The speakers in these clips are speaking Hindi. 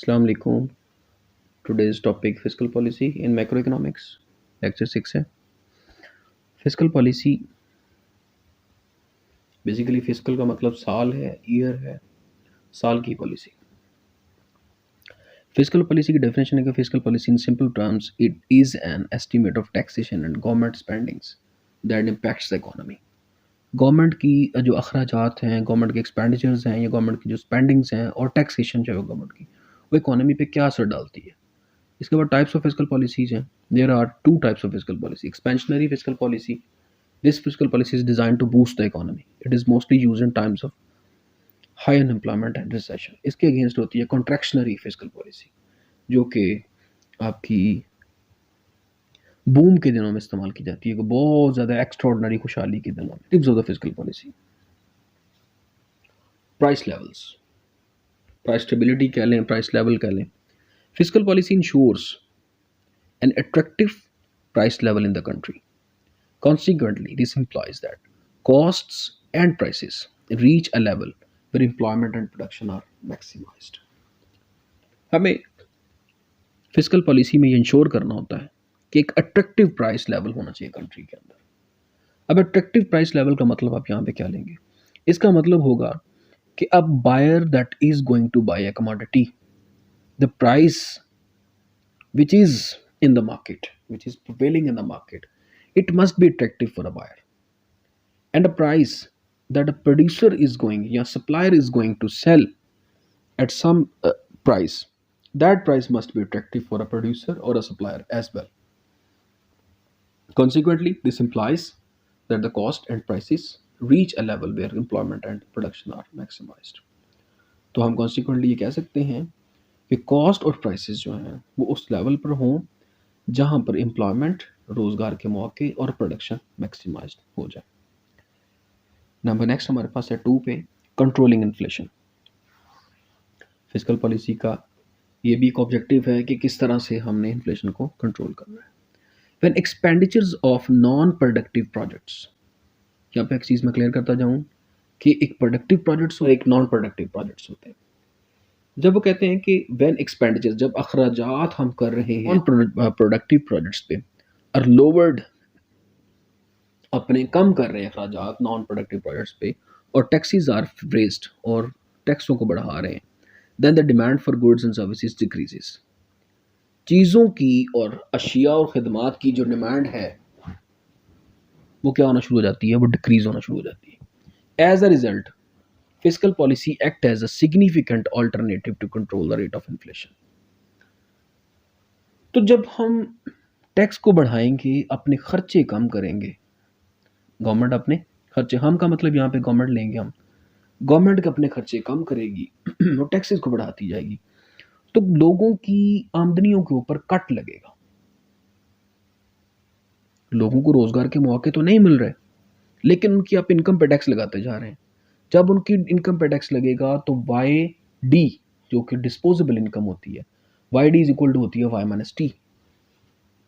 अस्सलाम वालेकुम। Today's topic fiscal policy in macro economics lecture 6 है। फिस्कल पॉलिसी बेसिकली फिस्कल का मतलब साल है, ईयर है, साल की पॉलिसी। फिस्कल पॉलिसी की डेफिनेशन है कि fiscal policy in simple terms it is an estimate of taxation and government spendings that impacts the economy. Government की जो अखराजात हैं, गवर्नमेंट के एक्सपेंडिचर्स हैं या गवर्नमेंट की जो स्पेंडिंग्स हैं और टैक्सेशन जो है गवर्नमेंट की, वो इकोनॉमी पे क्या असर डालती है। इसके बाद टाइप्स ऑफ फिस्कल पॉलिसीज हैं। There are two types of fiscal policy. Expansionary fiscal policy, this fiscal policy is designed to boost the economy. It is mostly use in times of high unemployment and recession. इसके अगेंस्ट होती है कॉन्ट्रैक्शनरी फिस्कल पॉलिसी, जो कि आपकी बूम के दिनों में इस्तेमाल की जाती है, बहुत ज़्यादा एक्स्ट्रॉर्डनरी खुशहाली के दिनों में। Types of the fiscal policy. Price levels, price stability कह लें, प्राइस लेवल कह लें। Fiscal policy ensures an attractive price level in the country. Consequently, this implies that costs and prices reach a level where employment and production are maximized. हमें फिस्कल पॉलिसी में ये इंश्योर करना होता है कि एक अट्रैक्टिव प्राइस लेवल होना चाहिए कंट्री के अंदर। अब अट्रैक्टिव प्राइस लेवल का मतलब आप यहाँ पे क्या लेंगे? इसका मतलब होगा कि अब buyer that is going to buy a commodity, the price which is in the market, which is prevailing in the market, it must be attractive for a buyer. And a price that a producer is going, yeah, supplier is going to sell at some price, that price must be attractive for a producer or a supplier as well. Consequently, this implies that the cost and prices reach a level where employment and production are maximized. तो हम consequently ये कह सकते हैं कि कॉस्ट और प्राइसेस जो हैं वो उस लेवल पर हों जहां पर एम्प्लॉयमेंट, रोजगार के मौके और प्रोडक्शन मैक्सिमाइज्ड हो जाए। नंबर नेक्स्ट हमारे पास है 2 पे कंट्रोलिंग इन्फ्लेशन। फिस्कल पॉलिसी का ये भी एक ऑब्जेक्टिव है कि किस तरह से हमने इन्फ्लेशन को कंट्रोल करना है। When expenditures of non productive projects, यहाँ पे एक चीज़ मैं क्लियर करता जाऊँ कि एक प्रोडक्टिव प्रोजेक्ट्स और एक नॉन प्रोडक्टिव प्रोजेक्ट्स होते हैं। जब वो कहते हैं कि व्हेन एक्सपेंडिचर, जब अखराजात हम कर रहे हैं प्रोडक्टिव प्रोजेक्ट्स पे और लोवर्ड, अपने कम कर रहे हैं अखराजात नॉन प्रोडक्टिव प्रोजेक्ट्स पे, और टैक्सेस आर रेज्ड और टैक्सों को बढ़ा रहे हैं, then the demand for goods and services decreases. चीज़ों की और अशिया और खिदमात की जो डिमांड है वो क्या होना शुरू हो जाती है? वो डिक्रीज होना शुरू हो जाती है। As a result, fiscal policy act as a significant alternative to control the rate of inflation. तो जब हम टैक्स को बढ़ाएंगे, अपने खर्चे कम करेंगे, गवर्नमेंट अपने खर्चे, हम का मतलब यहाँ पे गवर्नमेंट लेंगे हम, गवर्नमेंट के अपने खर्चे कम करेगी और टैक्सेस को बढ़ाती जाएगी, तो लोगों की आमदनियों के ऊपर कट लगेगा। लोगों को रोजगार के मौके तो नहीं मिल रहे, लेकिन उनकी आप इनकम पे टैक्स लगाते जा रहे हैं। जब उनकी इनकम पे टैक्स लगेगा तो वाई डी, जो कि डिस्पोजेबल इनकम होती है, Y D is equal to होती है Y minus T,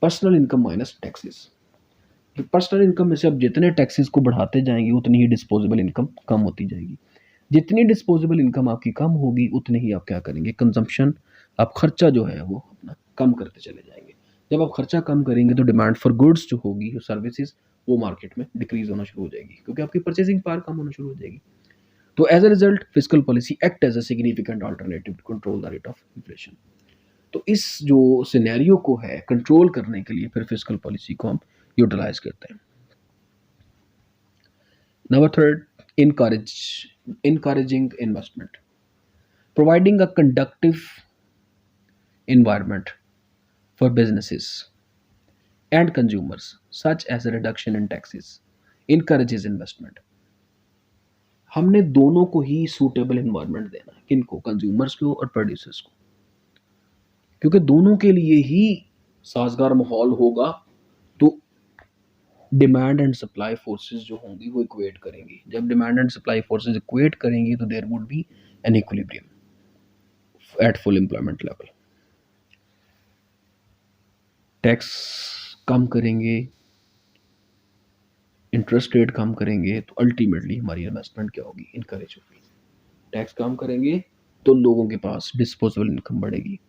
personal income minus taxes. Personal income में से आप जितने टैक्सेस को बढ़ाते जाएंगे उतनी ही डिस्पोजेबल इनकम कम होती जाएगी। जितनी डिस्पोजेबल इनकम आपकी कम होगी उतने ही आप क्या करेंगे? कंजम्पशन, आप खर्चा जो है वो अपना कम करते चले जाएंगे। जब आप खर्चा कम करेंगे तो डिमांड फॉर गुड्स जो होगी, जो सर्विसेज, वो मार्केट में डिक्रीज होना शुरू हो जाएगी, क्योंकि आपकी परचेसिंग पावर कम होना शुरू हो जाएगी। तो as a result fiscal policy act as a significant alternative to control the rate of inflation. तो इस जो सिनेरियो को है कंट्रोल करने के लिए फिर फिस्कल पॉलिसी को हम यूटिलाइज करते हैं। Number third, encouraging investment, providing a conducive environment for businesses and consumers, such as a reduction in taxes, encourages investment. हमने दोनों को ही सूटेबल इन्वायरमेंट देना है, किनको? कंज्यूमर्स को और प्रोड्यूसर्स को, क्योंकि दोनों के लिए ही साजगार माहौल होगा तो डिमांड एंड सप्लाई फोर्सेस जो होंगी वो इक्वेट करेंगी। जब demand and supply forces equate करेंगी तो there would be an equilibrium at full employment level. Tax कम करेंगे, इंटरेस्ट रेट कम करेंगे, तो अल्टीमेटली हमारी इन्वेस्टमेंट क्या होगी? इनकरेज होगी। टैक्स कम करेंगे, तो लोगों के पास डिस्पोजेबल इनकम बढ़ेगी।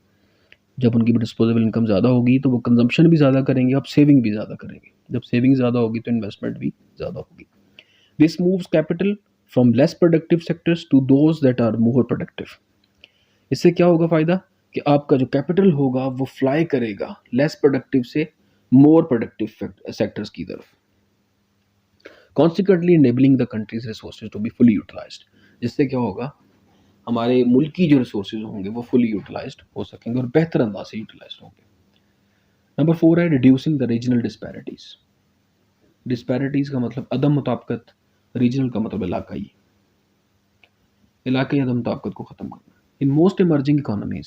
जब उनकी डिस्पोजेबल इनकम ज़्यादा होगी तो वो कंजम्पशन भी ज़्यादा करेंगे, अब सेविंग भी ज़्यादा करेंगे। जब सेविंग ज़्यादा होगी तो इन्वेस्टमेंट भी ज़्यादा होगी। This moves capital from less productive sectors to those that are more productive. इससे क्या होगा फ़ायदा कि आपका जो कैपिटल होगा वो फ्लाई करेगा लेस प्रोडक्टिव से मोर प्रोडक्टिव सेक्टर्स की तरफ, consequently enabling the countries resources to be fully utilised. जिससे क्या होगा, हमारे मुल्क की जो रिसोर्सेज होंगे वो फुली यूटिलाइज्ड हो सकेंगे और बेहतर अंदाज से यूटिलाइज्ड होंगे। नंबर 4 है reducing the regional disparities. Disparities का मतलब अदम मुताबिकत, रीजनल का मतलब इलाकाई अदम मुताबिकत को ख़त्म करना। In most emerging economies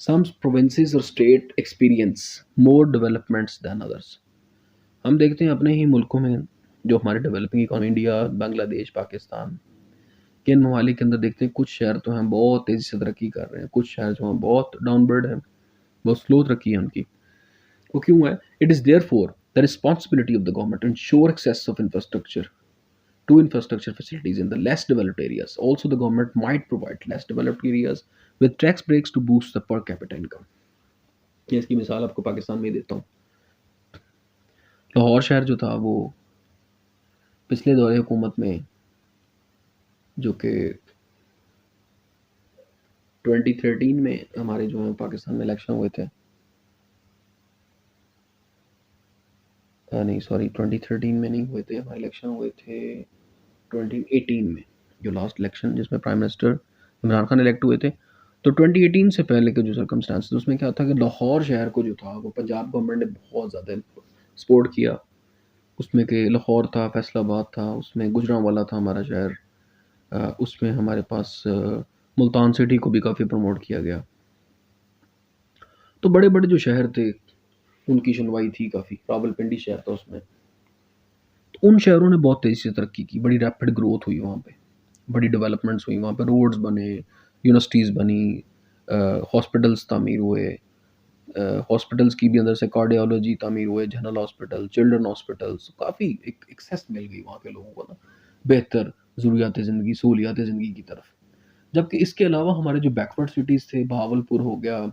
some provinces और state experience more developments than others. हम देखते हैं अपने ही मुल्कों में जो हमारे developing economy, India, Bangladesh, Pakistan के इन ममालिक के अंदर देखते हैं कुछ शहर तो हैं बहुत तेज़ी से तरक्की कर रहे हैं, कुछ शहर जो हैं बहुत डाउनवर्ड है, बहुत स्लो तरक्की है उनकी। वो क्यों है? It is therefore the responsibility of the government to ensure access of infrastructure facilities in the less developed areas. Also, the government might provide less developed areas with tax breaks to boost the per capita income. ये इसकी मिसाल आपको पाकिस्तान में ही देता हूँ। लाहौर शहर जो था वो पिछले दौरे हुकूमत में, जो कि 2013 में हमारे जो है पाकिस्तान में इलेक्शन हुए थे, नहीं सॉरी 2013 में नहीं हुए थे, हमारे इलेक्शन हुए थे 2018 में, जो लास्ट इलेक्शन जिसमें prime minister Imran Khan elect हुए थे। तो 2018 से पहले के जो सर्कमस्टांसेस, उसमें क्या था कि लाहौर शहर को जो था वो पंजाब गवर्नमेंट ने बहुत ज़्यादा सपोर्ट किया। उसमें कि लाहौर था, फैसलाबाद था, उसमें गुजरांवाला था हमारा शहर, उसमें हमारे पास मुल्तान सिटी को भी काफ़ी प्रमोट किया गया। तो बड़े बड़े जो शहर थे उनकी सुनवाई थी काफ़ी। रावलपिंडी शहर था उसमें, तो उन शहरों ने बहुत तेज़ी से तरक्की की, बड़ी रैपिड ग्रोथ हुई वहाँ पे, बड़ी डेवलपमेंट्स हुई वहाँ पे, रोड्स बने, यूनिवर्सिटीज़ बनी, हॉस्पिटल्स तामीर हुए, हॉस्पिटल्स की भी अंदर से कार्डियोलॉजी तामीर हुए, जनरल हॉस्पिटल, चिल्ड्रन हॉस्पिटल्स, काफ़ी एक एक्सेस मिल गई वहाँ के लोगों को ना बेहतर ज़रूरियात ज़िंदगी, सहूलियात ज़िंदगी की तरफ। जबकि इसके अलावा हमारे जो बैकवर्ड सिटीज़ थे, बहावलपुर हो गया,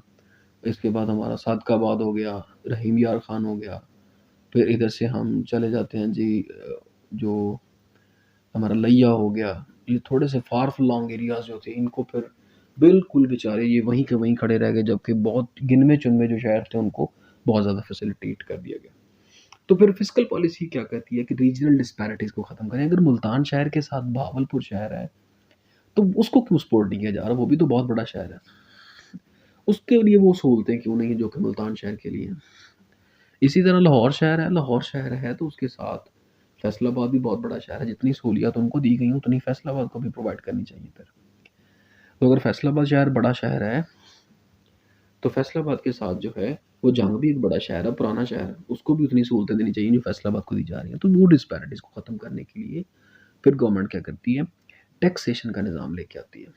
इसके बाद हमारा सादकाबाद हो गया, रहीम यार खान हो गया, फिर इधर से हम चले जाते हैं जी जो हमारा लैया हो गया, ये थोड़े से फार फ्लॉन्ग एरियाज़ जो थे, इनको फिर बिल्कुल बेचारे ये वहीं के वहीं खड़े रह गए, जबकि बहुत गिनवे चुनवे जो शहर थे उनको बहुत ज़्यादा फैसिलिटेट कर दिया गया। तो फिर फिस्कल पॉलिसी क्या कहती है कि रीजनल डिस्पैरिटीज़ को ख़त्म करें। अगर मुल्तान शहर के साथ बहावलपुर शहर है तो उसको क्यों सपोर्ट नहीं किया जा रहा? वो भी तो बहुत बड़ा शहर है, उसके लिए वो सहूलतें क्यों नहीं है जो कि मुल्तान शहर के लिए हैं। इसी तरह लाहौर शहर है, लाहौर शहर है तो उसके साथ फैसलाबाद भी बहुत बड़ा शहर है, जितनी सहूलियत उनको दी गई उतनी फैसलाबाद को भी प्रोवाइड करनी चाहिए। फिर तो अगर फैसलाबाद शहर बड़ा शहर है तो फैसलाबाद के साथ जो है वो जंग भी एक बड़ा शहर है, पुराना शहर है, उसको भी उतनी सहूलतें देनी चाहिए जो फैसलाबाद को दी जा रही हैं। तो वो डिस्पैरिटीज़ को ख़त्म करने के लिए फिर गवर्नमेंट क्या करती है, टैक्सेशन का निज़ाम लेके आती है।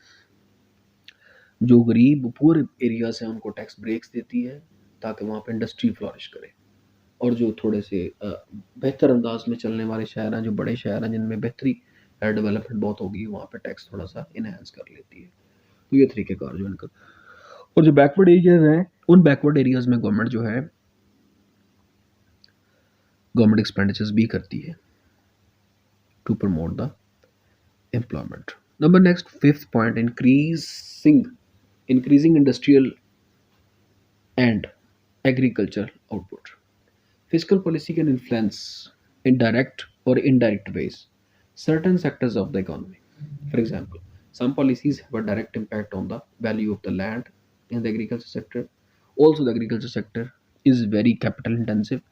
जो गरीब पुअर एरियाज हैं उनको टैक्स ब्रेक्स देती है ताकि वहाँ पे इंडस्ट्री फ्लॉरिश करे, और जो थोड़े से बेहतर अंदाज में चलने वाले शहर हैं, जो बड़े शहर हैं जिनमें बेहतरी डेवलपमेंट बहुत होगी, वहाँ पे टैक्स थोड़ा सा इनहेंस कर लेती है। तो ये तरीक़ेकार जो इनका, और जो बैकवर्ड एरियाज हैं उन बैकवर्ड एरियाज में गवर्नमेंट जो है गवर्नमेंट एक्सपेंडिचर्स भी करती है to promote the employment. Number next, fifth point, increasing industrial and agricultural output. Fiscal policy can influence, in direct or indirect ways, certain sectors of the economy. For example, some policies have a direct impact on the value of the land in the agriculture sector. Also, the agriculture sector is very capital intensive.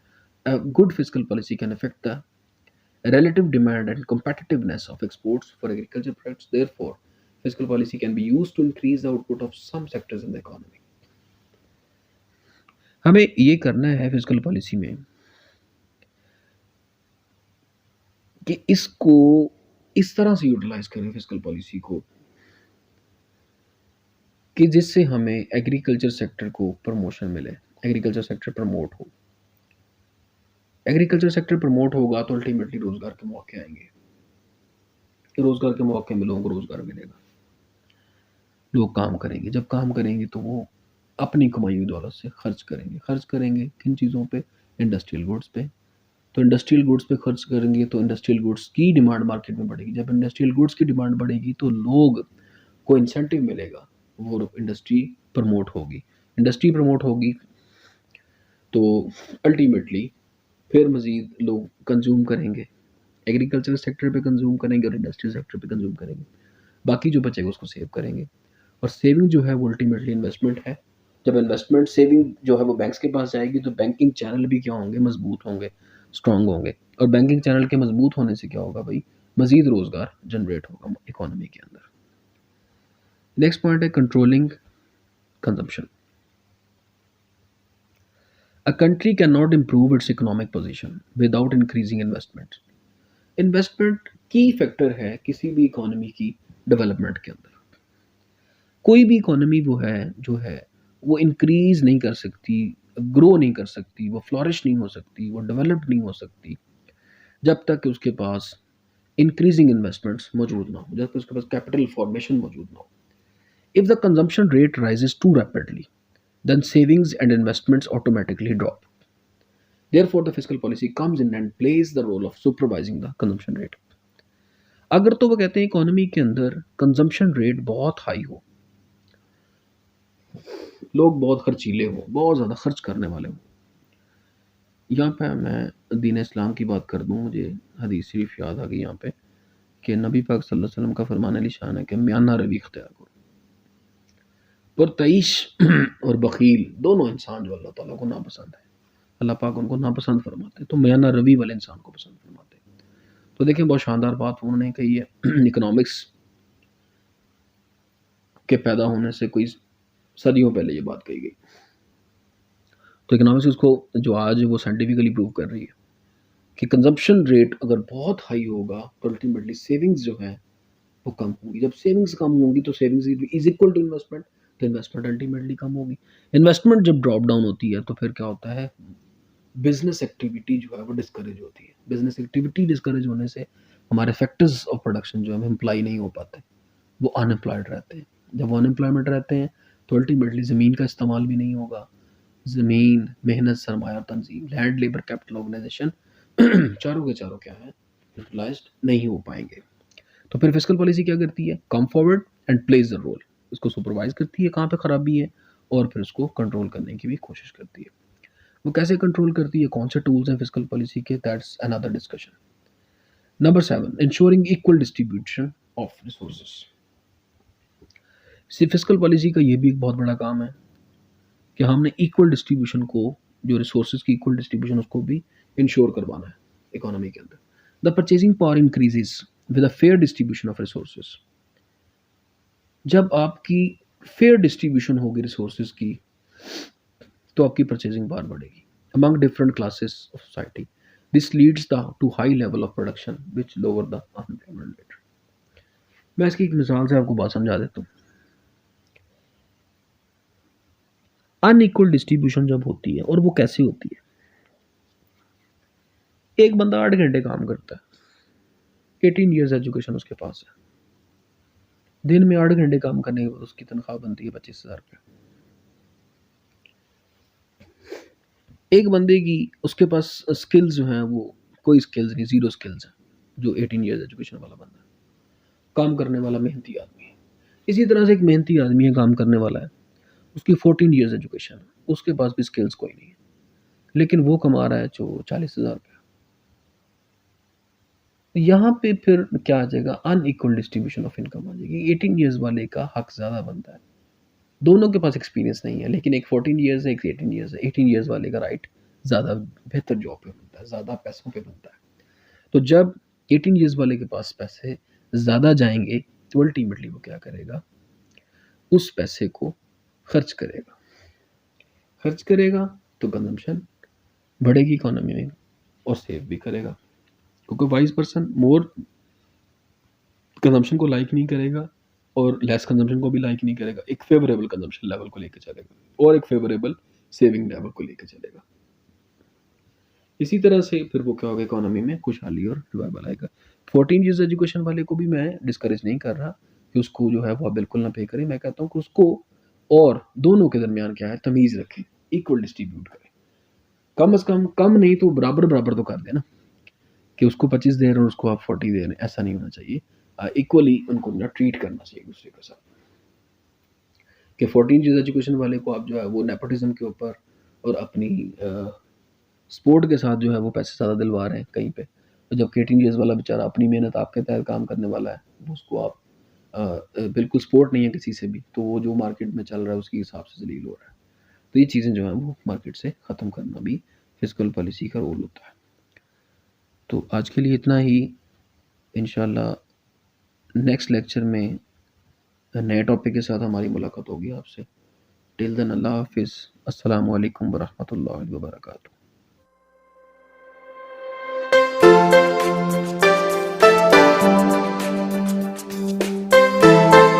A good fiscal policy can affect the relative demand and competitiveness of exports for agriculture products. Therefore, fiscal policy can be used to increase the output of some sectors in the economy. हमें ये करना है फिजिकल पॉलिसी में कि इसको इस तरह से यूटिलाइज करें फिजिकल पॉलिसी को कि जिससे हमें एग्रीकल्चर सेक्टर को प्रमोशन मिले, एग्रीकल्चर सेक्टर प्रमोट हो। एग्रीकल्चर सेक्टर प्रमोट होगा तो अल्टीमेटली रोजगार के मौके आएंगे, रोजगार के मौके में लोगों को रोजगार मिलेगा। लोग काम करेंगे, जब काम करेंगे तो वो अपनी कमाई हुई दौलत से खर्च करेंगे किन चीज़ों पे? इंडस्ट्रियल गुड्स पे। तो इंडस्ट्रियल गुड्स पे खर्च करेंगे तो इंडस्ट्रियल गुड्स की डिमांड मार्केट में बढ़ेगी, जब इंडस्ट्रियल गुड्स की डिमांड बढ़ेगी तो लोग को इंसेंटिव मिलेगा, वो इंडस्ट्री प्रमोट होगी। इंडस्ट्री प्रमोट होगी तो अल्टीमेटली फिर मज़ीद लोग कंज़्यूम करेंगे, एग्रीकल्चर सेक्टर पे कंज़्यूम करेंगे और इंडस्ट्रियल सेक्टर पे कंज़्यूम करेंगे। बाकी जो बचेगा उसको सेव करेंगे, और सेविंग जो है वो अल्टीमेटली इन्वेस्टमेंट है। जब इन्वेस्टमेंट सेविंग जो है वो बैंक्स के पास जाएगी तो बैंकिंग चैनल भी क्या होंगे? मजबूत होंगे, स्ट्रांग होंगे। और बैंकिंग चैनल के मजबूत होने से क्या होगा भाई? मजीद रोजगार जनरेट होगा इकोनॉमी के अंदर। नेक्स्ट पॉइंट है controlling consumption. A country can not improve it's economic position without increasing investment. Investment की फैक्टर है किसी भी इकोनॉमी की डेवलपमेंट के अंदर। कोई भी इकोनॉमी वो है जो है वो इंक्रीज नहीं कर सकती, ग्रो नहीं कर सकती, वो फ्लॉरिश नहीं हो सकती, वो डेवलप नहीं हो सकती जब तक कि उसके पास इंक्रीजिंग इन्वेस्टमेंट्स मौजूद ना हो, जब तक उसके पास कैपिटल फॉर्मेशन मौजूद ना हो। If the consumption rate rises too rapidly then savings and investments automatically drop. Therefore, the fiscal policy comes in and plays the role of supervising the consumption rate. अगर तो वो कहते हैं इकोनॉमी के अंदर कंजम्पशन रेट बहुत हाई हो, लोग बहुत खर्चीले हो, बहुत ज़्यादा खर्च करने वाले हो। यहाँ पे मैं दीन इस्लाम की बात कर दूँ, मुझे हदीस शरीफ याद आ गई यहाँ पे कि नबी पाक सल्लल्लाहु अलैहि वसल्लम का फरमान निशान है कि म्याना रवि इख्तियार करो। पुरतईश और बखील दोनों इंसान जो अल्लाह ताला को नापसंद है, अल्लाह पाक उनको नापसंद फरमाते हैं, तो म्याना रवि वाले इंसान को पसंद फरमाते हैं। तो देखें बहुत शानदार बात उन्होंने कही है। इकोनॉमिक्स के पैदा होने से कोई सदियों पहले ये बात कही गई। तो इकोनॉमिक्स इसको जो आज वो साइंटिफिकली प्रूव कर रही है कि कंजम्पशन रेट अगर बहुत हाई होगा तो अल्टीमेटली सेविंग्स जो है वो कम होगी। जब सेविंग्स कम होंगी तो savings is equal to investment, तो इन्वेस्टमेंट अल्टीमेटली कम होगी। इन्वेस्टमेंट जब ड्रॉप डाउन होती है तो फिर क्या होता है? बिजनेस एक्टिविटी जो है वो डिस्करेज होती है। बिजनेस एक्टिविटी डिस्करेज होने से हमारे फैक्टर्स ऑफ प्रोडक्शन जो है एम्प्लॉय नहीं हो पाते, वो अनएम्प्लॉयड रहते हैं। जब वो अनएम्प्लॉयमेंट रहते हैं तो अल्टीमेटली ज़मीन का इस्तेमाल भी नहीं होगा। ज़मीन, मेहनत, सरमाया, तंजीम, लैंड, लेबर, कैपिटल, ऑर्गेनाइजेशन चारों के चारों क्या है? यूटिलाइज्ड नहीं हो पाएंगे। तो फिर फिस्कल पॉलिसी क्या करती है? Come forward and plays the role. उसको सुपरवाइज करती है कहाँ पे खराबी है और फिर उसको कंट्रोल करने की भी कोशिश करती है। वो कैसे कंट्रोल करती है, कौन से टूल्स हैं फिस्कल पॉलिसी के, that's another discussion. Number 7, ensuring equal distribution of resources. Fiscal policy का ये भी एक बहुत बड़ा काम है कि हमने इक्वल डिस्ट्रीब्यूशन को, जो रिसोर्सेज की इक्वल डिस्ट्रीब्यूशन उसको भी इंश्योर करवाना है इकोनॉमी के अंदर। The purchasing power increases with a fair distribution of resources. जब आपकी फेयर डिस्ट्रीब्यूशन होगी रिसोर्सेज की तो आपकी परचेजिंग पावर बढ़ेगी among different classes of society. This leads the two high level of production which lower the unemployment rate. मैं इसकी एक मिसाल से आपको बात समझा देता हूँ। अनइक्वल डिस्ट्रीब्यूशन जब होती है, और वो कैसे होती है? एक बंदा 8 घंटे काम करता है, 18 ईयर्स एजुकेशन उसके पास है, दिन में 8 घंटे काम करने के बाद उसकी तनख्वाह बनती है 25,000 रुपये। एक बंदे की उसके पास स्किल्स जो हैं वो कोई स्किल्स नहीं, जीरो स्किल्स हैं, जो 18 ईयर्स एजुकेशन वाला बंदा है, काम करने वाला मेहनती आदमी है। इसी तरह से एक मेहनती आदमी है, काम करने वाला है, उसकी 14 ईयर्स एजुकेशन है, उसके पास भी स्किल्स कोई नहीं है, लेकिन वो कमा रहा है जो 40,000 रुपये। यहाँ पे फिर क्या आ जाएगा? अनइक्वल डिस्ट्रीब्यूशन ऑफ इनकम आ जाएगी। 18 ईयर्स वाले का हक ज़्यादा बनता है, दोनों के पास एक्सपीरियंस नहीं है, लेकिन एक 14 ईयर्स है, एक 18 ईयर्स है। 18 ईयर्स वाले का राइट ज़्यादा बेहतर जॉब पे बनता है, ज़्यादा पैसों पे बनता है। तो जब 18 ईयर्स वाले के पास पैसे ज़्यादा जाएंगे तो अल्टीमेटली वो क्या करेगा? उस पैसे को खर्च करेगा। खर्च करेगा तो कंजम्पशन बढ़ेगी इकोनॉमी में, और सेव भी करेगा, क्योंकि वाइज पर्सन मोर कंजम्पशन को लाइक नहीं करेगा और लेस कंजम्पशन को भी लाइक नहीं करेगा। एक फेवरेबल कंजम्पशन लेवल को लेकर चलेगा और एक फेवरेबल सेविंग लेवल को लेकर चलेगा। इसी तरह से फिर वो क्या होगा? इकोनॉमी में खुशहाली और रिवाइवल आएगा। 14 ईयर्स एजुकेशन वाले को भी मैं डिस्करेज नहीं कर रहा, कि उसको जो है वो आप बिल्कुल ना पे करें। मैं कहता हूँ कि उसको और दोनों के दरमियान क्या है, तमीज़ रखें, इक्वल डिस्ट्रीब्यूट करें। कम से कम नहीं तो बराबर-बराबर तो कर दें ना, कि उसको 25 दे रहे हैं और उसको आप 40 दे रहे हैं, ऐसा नहीं होना चाहिए। इक्वली उनको ना ट्रीट करना चाहिए एक-दूसरे के साथ। कि 14 ईयर्स एजुकेशन वाले को आप जो है वो नेपोटिज़्म के ऊपर और अपनी सपोर्ट के साथ जो है वो पैसे ज़्यादा दिलवा रहे हैं कहीं पे। तो जबकि 18 ईयर्स वाला बेचारा अपनी मेहनत आपके तहत काम करने वाला है, उसको आप बिल्कुल सपोर्ट नहीं है किसी से भी, तो वो जो मार्केट में चल रहा है उसके हिसाब से ज़लील हो रहा है। तो ये चीज़ें जो हैं वो मार्केट से ख़त्म करना भी फिस्कल पॉलिसी का रोल होता है। तो आज के लिए इतना ही, इंशाल्लाह नेक्स्ट लेक्चर में नए टॉपिक के साथ हमारी मुलाकात होगी आपसे। टिल देन अल्लाह हाफ़िज़। अस्सलामु अलैकुम व रहमतुल्लाहि व बरकातुहू।